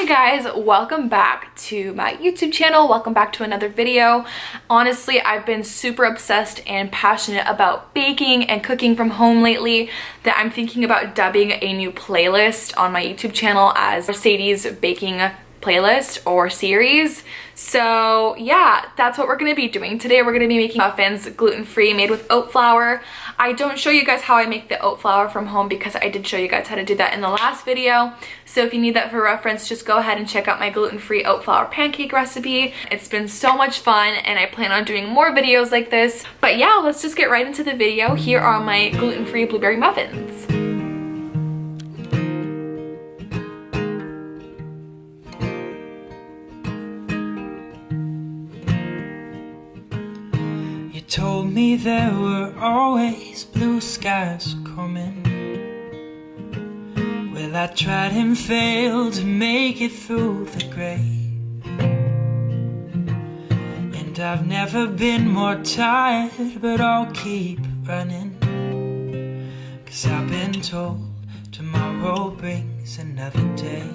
Hey guys, welcome back to my YouTube channel. Welcome back to another video. Honestly, I've been super obsessed and passionate about baking and cooking from home lately that I'm thinking about dubbing a new playlist on my YouTube channel as Sadie's baking playlist or series. So yeah, that's what we're gonna be doing. Today we're gonna be making muffins, gluten-free, made with oat flour. I don't show you guys how I make the oat flour from home because I did show you guys how to do that in the last video. So if you need that for reference, just go ahead and check out my gluten-free oat flour pancake recipe. It's been so much fun and I plan on doing more videos like this. But yeah, let's just get right into the video. Here are my gluten-free blueberry muffins. Told me there were always blue skies coming. Well, I tried and failed to make it through the gray. And I've never been more tired, but I'll keep running. 'Cause I've been told tomorrow brings another day.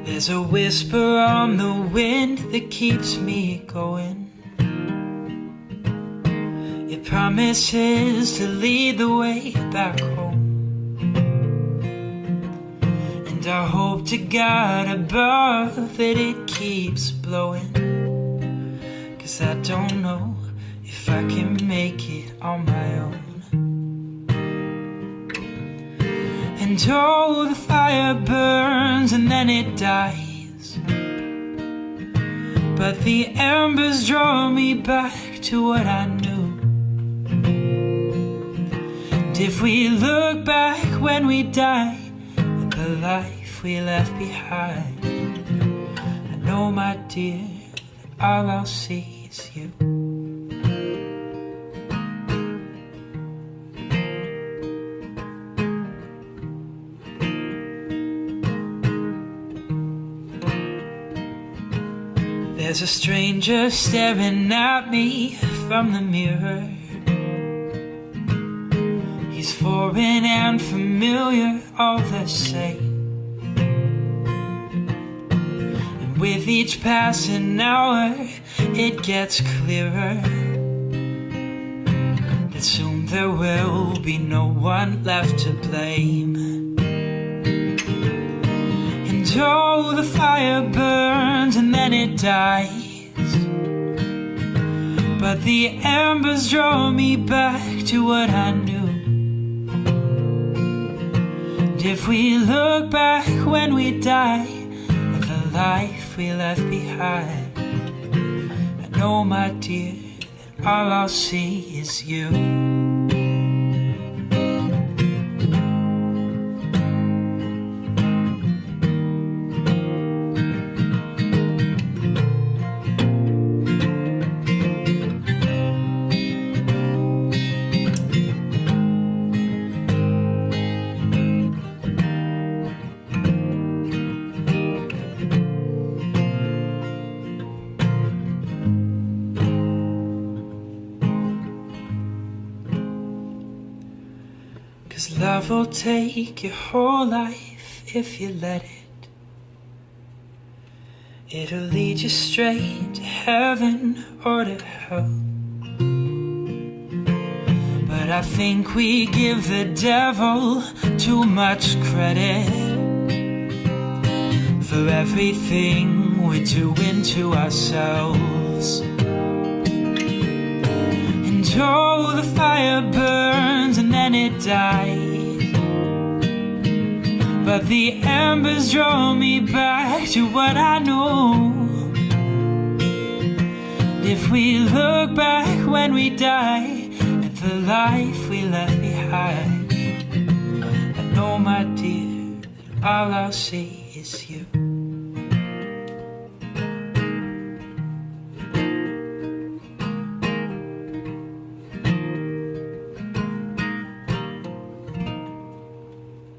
There's a whisper on the wind that keeps me going. It promises to lead the way back home. And I hope to God above that it keeps blowing. 'Cause I don't know if I can make it on my own. And oh, the fire burns and then it dies, but the embers draw me back to what I knew. And if we look back when we die at the life we left behind, I know, my dear, that all I'll see is you. There's a stranger staring at me from the mirror. He's foreign and familiar, all the same. And with each passing hour, it gets clearer that soon there will be no one left to blame. Oh, the fire burns and then it dies, but the embers draw me back to what I knew. And if we look back when we die at the life we left behind, I know, my dear, that all I'll see is you. Cause love will take your whole life if you let it. It'll lead you straight to heaven or to hell. But I think we give the devil too much credit for everything we're doing to ourselves. And oh, the fire burns and then it dies, but the embers draw me back to what I know. And if we look back when we die at the life we left behind, I know, my dear, that all I'll see is you.